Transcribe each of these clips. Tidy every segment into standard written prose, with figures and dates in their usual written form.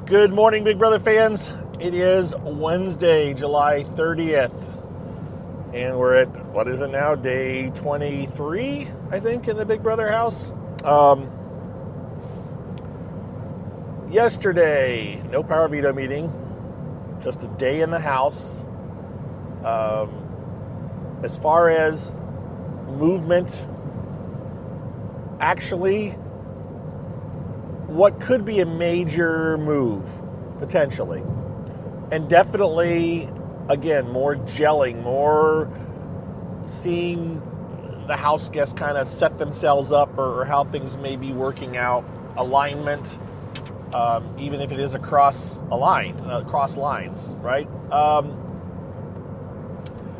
Good morning, Big Brother fans. It is Wednesday, July 30th. And we're at, what is it now? Day 23, I think, in the Big Brother house. Yesterday, no power veto meeting. Just a day in the house. As far as movement, actually, what could be a major move, potentially. And definitely, again, more gelling, more seeing the house guests kind of set themselves up or how things may be working out, alignment, even if it is across lines, right?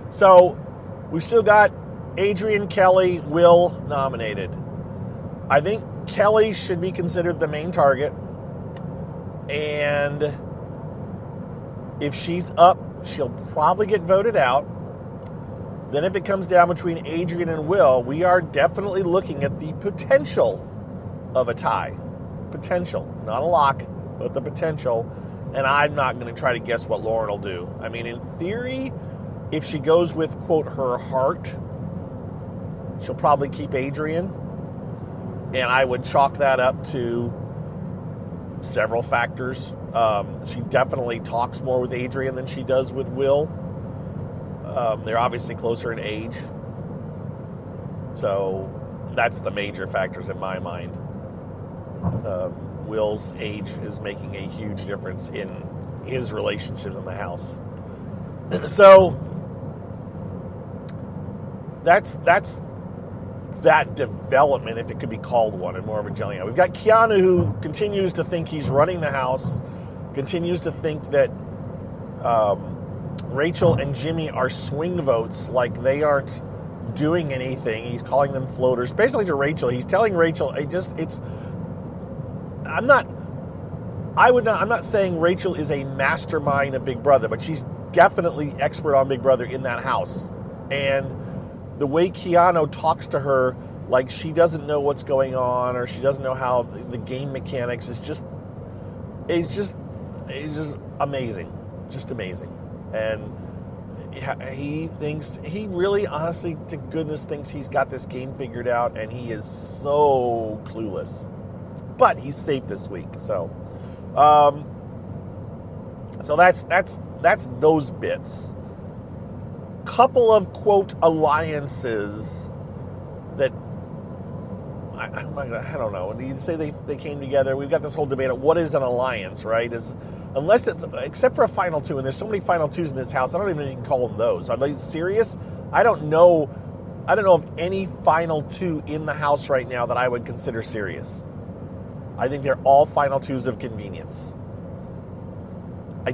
So we've still got Adrienne, Kelly, Will nominated. I think Kelly should be considered the main target. And if she's up, she'll probably get voted out. Then if it comes down between Adrienne and Will, we are definitely looking at the potential of a tie. Potential. Not a lock, but the potential. And I'm not going to try to guess what Lauren will do. I mean, in theory, if she goes with, quote, her heart, she'll probably keep Adrienne. And I would chalk that up to several factors. She definitely talks more with Adrienne than she does with Will. They're obviously closer in age. So that's the major factors in my mind. Will's age is making a huge difference in his relationships in the house. So that's that development, if it could be called one, and more of a gelling out. We've got Keanu, who continues to think he's running the house, continues to think that Rachel and Jimmy are swing votes, like they aren't doing anything. He's calling them floaters. Basically to Rachel, he's telling Rachel, I'm not saying Rachel is a mastermind of Big Brother, but she's definitely expert on Big Brother in that house. And the way Keanu talks to her, like she doesn't know what's going on, or she doesn't know how the game mechanics is just amazing. Just amazing. And he really, honestly, to goodness, thinks he's got this game figured out, and he is so clueless. But he's safe this week, so that's those bits. Couple of, quote, alliances that I don't know. You say they came together. We've got this whole debate of what is an alliance, right? Except for a final two, and there's so many final twos in this house, I don't even know if you can call them those. Are they serious? I don't know of any final two in the house right now that I would consider serious. I think they're all final twos of convenience. I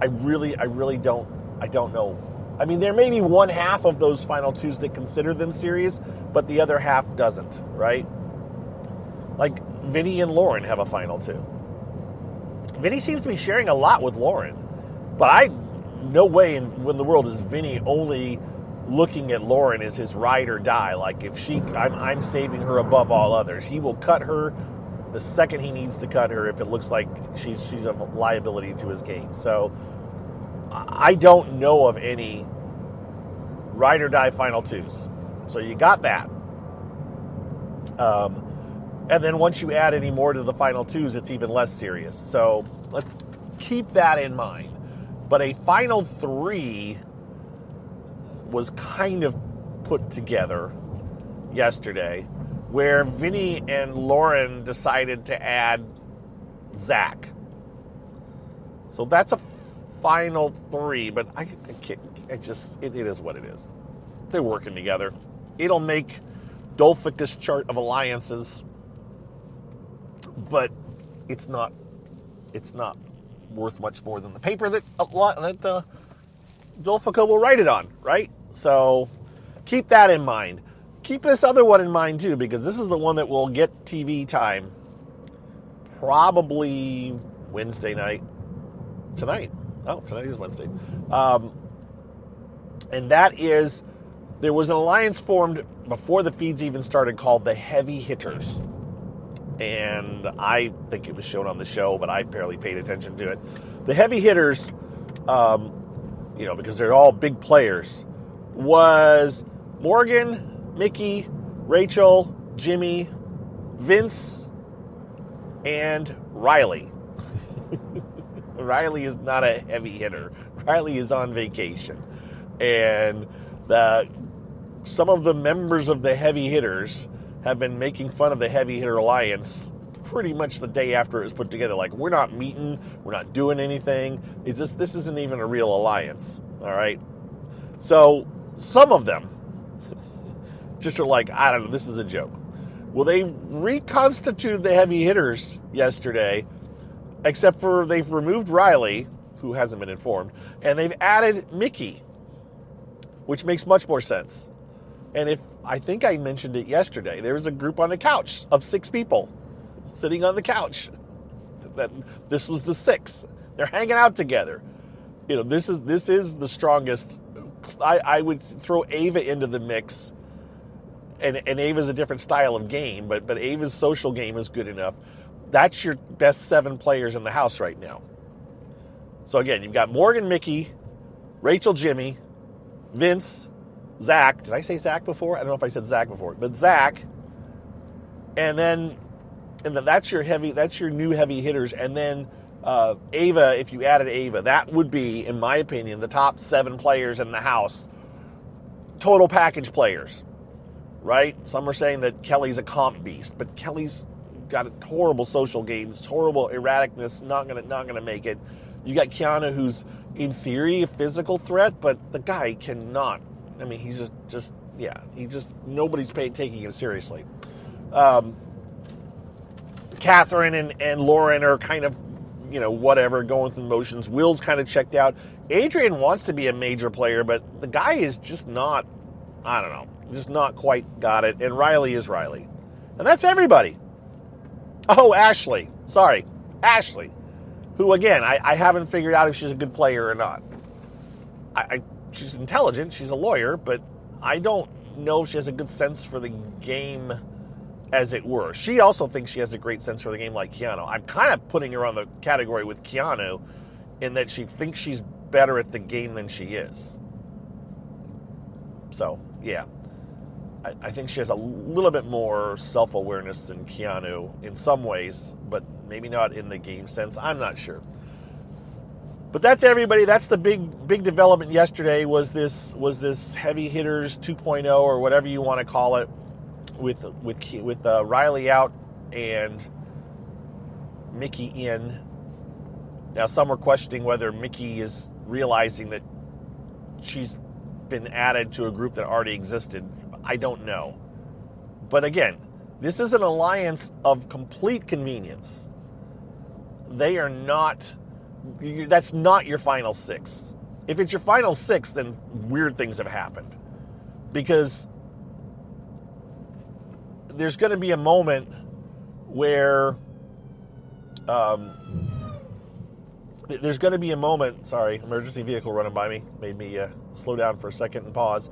really don't know. I mean, there may be one half of those final twos that consider them serious, but the other half doesn't, right? Like, Vinny and Lauren have a final two. Vinny seems to be sharing a lot with Lauren, but no way in the world is Vinny only looking at Lauren as his ride or die. Like, if I'm saving her above all others. He will cut her the second he needs to cut her if it looks like she's a liability to his game. So I don't know of any ride or die final twos. So you got that. And then once you add any more to the final twos, it's even less serious. So let's keep that in mind. But a final three was kind of put together yesterday, where Vinny and Lauren decided to add Zach. So that's a final three, but I can't, it is what it is. They're working together. It'll make Dolphicus chart of alliances, but it's not worth much more than the paper that Dolfico will write it on, right? So keep that in mind. Keep this other one in mind too, because this is the one that will get TV time probably Wednesday night. Tonight. Oh, tonight is Wednesday. And that is, there was an alliance formed before the feeds even started called the Heavy Hitters. and I think it was shown on the show, but I barely paid attention to it. The heavy hitters, because they're all big players, was Morgan, Mickey, Rachel, Jimmy, Vince, and Riley. Riley is not a heavy hitter. Riley is on vacation. And some of the members of the heavy hitters have been making fun of the Heavy Hitter Alliance pretty much the day after it was put together. Like, we're not meeting, we're not doing anything. This isn't even a real alliance, all right? So some of them just are like, I don't know, this is a joke. Well, they reconstituted the heavy hitters yesterday, except for they've removed Riley, who hasn't been informed, and they've added Mickey, which makes much more sense. And I think I mentioned it yesterday, there was a group on the couch of 6 people sitting on the couch. This was the 6. They're hanging out together. This is the strongest. I would throw Ava into the mix, and Ava's a different style of game, but Ava's social game is good enough. That's your best 7 players in the house right now. So again, you've got Morgan, Mickey, Rachel, Jimmy, Vince, Zach. Did I say Zach before? I don't know if I said Zach before, but Zach. And then that's your new heavy hitters. And then Ava, if you added Ava, that would be, in my opinion, the top 7 players in the house. Total package players, right? Some are saying that Kelly's a comp beast, but Kelly's got a horrible social games, horrible erraticness, not gonna make it. You got Keanu, who's in theory a physical threat, but the guy cannot. I mean, he's just nobody's taking him seriously. Catherine and Lauren are kind of, whatever, going through the motions. Will's kind of checked out. Adrian wants to be a major player, but the guy is just not, I don't know, just not quite got it. And Riley is Riley. And that's everybody. Oh, Ashley. Sorry. Ashley. Who, again, I haven't figured out if she's a good player or not. She's intelligent, she's a lawyer, but I don't know if she has a good sense for the game, as it were. She also thinks she has a great sense for the game like Keanu. I'm kind of putting her on the category with Keanu in that she thinks she's better at the game than she is. So, yeah. I think she has a little bit more self-awareness than Keanu in some ways, but maybe not in the game sense. I'm not sure. But that's everybody. That's the big development yesterday was this Heavy Hitters 2.0 or whatever you want to call it, with Riley out and Mickey in. Now some were questioning whether Mickey is realizing that she's been added to a group that already existed. I don't know. But again, this is an alliance of complete convenience. They are not. That's not your final 6. If it's your final 6, then weird things have happened. Because there's going to be a moment where sorry, emergency vehicle running by me made me slow down for a second and pause.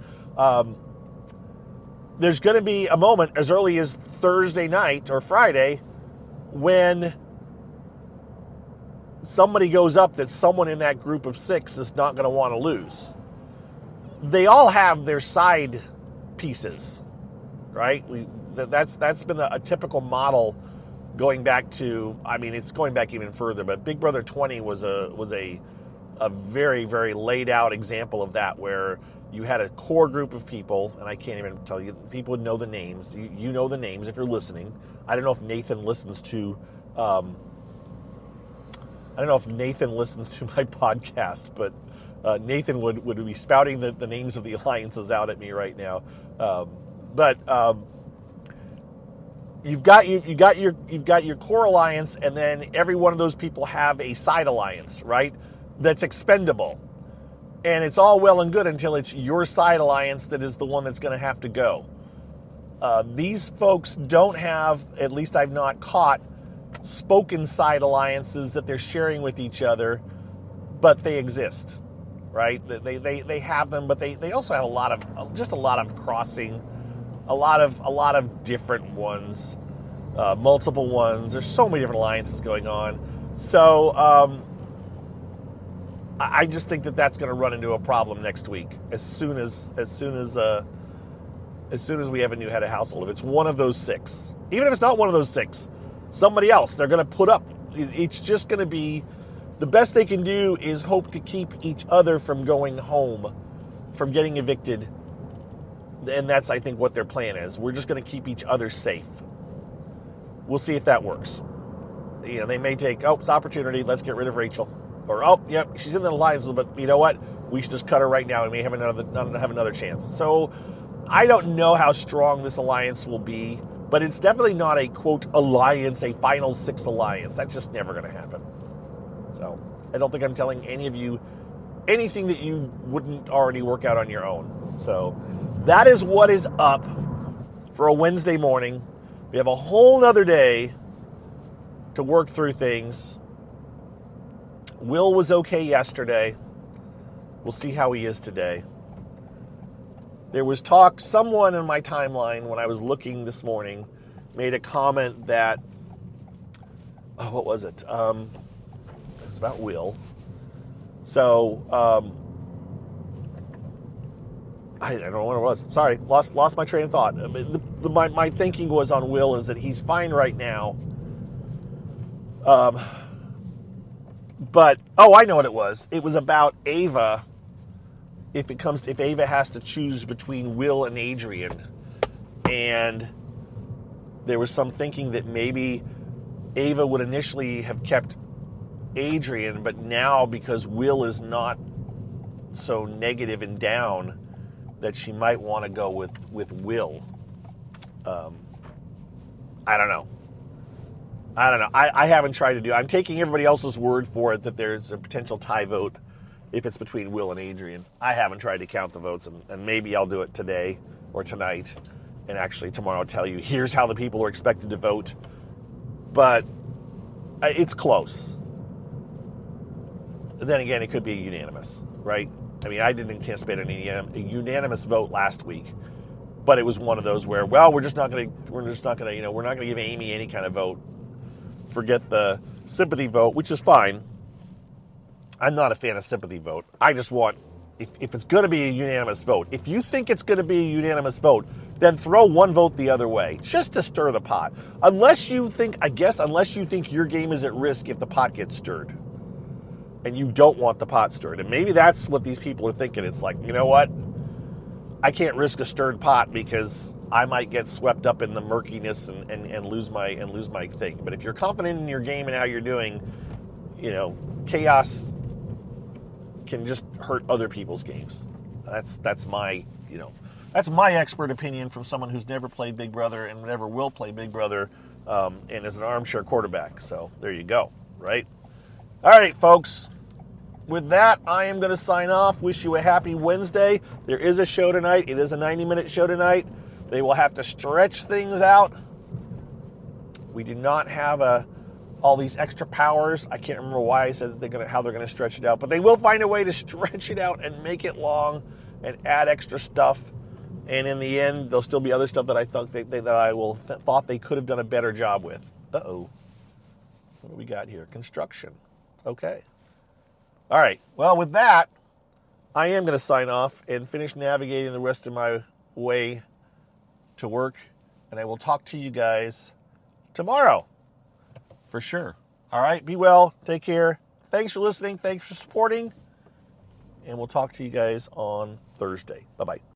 There's going to be a moment as early as Thursday night or Friday when somebody goes up that someone in that group of 6 is not going to want to lose. They all have their side pieces, right? That's been a typical model going back to, I mean, it's going back even further, but Big Brother 20 was a very, very laid out example of that, where you had a core group of people, and I can't even tell you, people would know the names. You know the names if you're listening. I don't know if Nathan listens to my podcast, but Nathan would be spouting the names of the alliances out at me right now. You've got your core alliance, and then every one of those people have a side alliance, right? That's expendable. And it's all well and good until it's your side alliance that is the one that's going to have to go. These folks don't have, at least I've not caught, spoken side alliances that they're sharing with each other, but they exist, right? They have them, but they also have a lot of crossing, a lot of different ones. multiple ones. There's so many different alliances going on. So I just think that that's going to run into a problem next week. As soon as we have a new head of household, if it's one of those 6, even if it's not one of those 6, somebody else, they're going to put up. It's just going to be, the best they can do is hope to keep each other from going home, from getting evicted. And that's, I think, what their plan is. We're just going to keep each other safe. We'll see if that works. You know, they may take, it's opportunity, let's get rid of Rachel. Or, yep, she's in the alliance, but you know what? We should just cut her right now and we have another chance. So I don't know how strong this alliance will be, but it's definitely not a, quote, alliance, a final 6 alliance. That's just never going to happen. So I don't think I'm telling any of you anything that you wouldn't already work out on your own. So that is what is up for a Wednesday morning. We have a whole nother day to work through things. Will was okay yesterday. We'll see how he is today. There was talk, someone in my timeline when I was looking this morning made a comment that, what was it? It was about Will. So, I don't know what it was. Sorry, lost my train of thought. My thinking was on Will is that he's fine right now. But I know what it was. It was about Ava. If Ava has to choose between Will and Adrian, and there was some thinking that maybe Ava would initially have kept Adrian, but now because Will is not so negative and down, that she might want to go with Will. I don't know. I haven't tried to do. I'm taking everybody else's word for it that there's a potential tie vote if it's between Will and Adrian. I haven't tried to count the votes, and maybe I'll do it today or tonight, and actually tomorrow I'll tell you, here's how the people are expected to vote. But it's close. Then again, it could be unanimous, right? I mean, I didn't anticipate a unanimous vote last week, but it was one of those where, we're not going to give Amy any kind of vote. Forget the sympathy vote, which is fine. I'm not a fan of sympathy vote. I just want, if it's going to be a unanimous vote, if you think it's going to be a unanimous vote, then throw one vote the other way, just to stir the pot. Unless you think your game is at risk if the pot gets stirred. And you don't want the pot stirred. And maybe that's what these people are thinking. It's like, you know what? I can't risk a stirred pot because I might get swept up in the murkiness and lose my thing. But if you're confident in your game and how you're doing, chaos can just hurt other people's games. That's my expert opinion from someone who's never played Big Brother and never will play Big Brother, and is an armchair quarterback. So there you go, right? All right, folks. With that, I am going to sign off. Wish you a happy Wednesday. There is a show tonight. It is a 90-minute show tonight. They will have to stretch things out. We do not have all these extra powers. I can't remember why I said how they're going to stretch it out, but they will find a way to stretch it out and make it long and add extra stuff. And in the end, there'll still be other stuff that I thought thought they could have done a better job with. Uh-oh. What do we got here? Construction. Okay. All right. Well, with that, I am going to sign off and finish navigating the rest of my way to work. And I will talk to you guys tomorrow for sure. All right. Be well. Take care. Thanks for listening. Thanks for supporting. And we'll talk to you guys on Thursday. Bye-bye.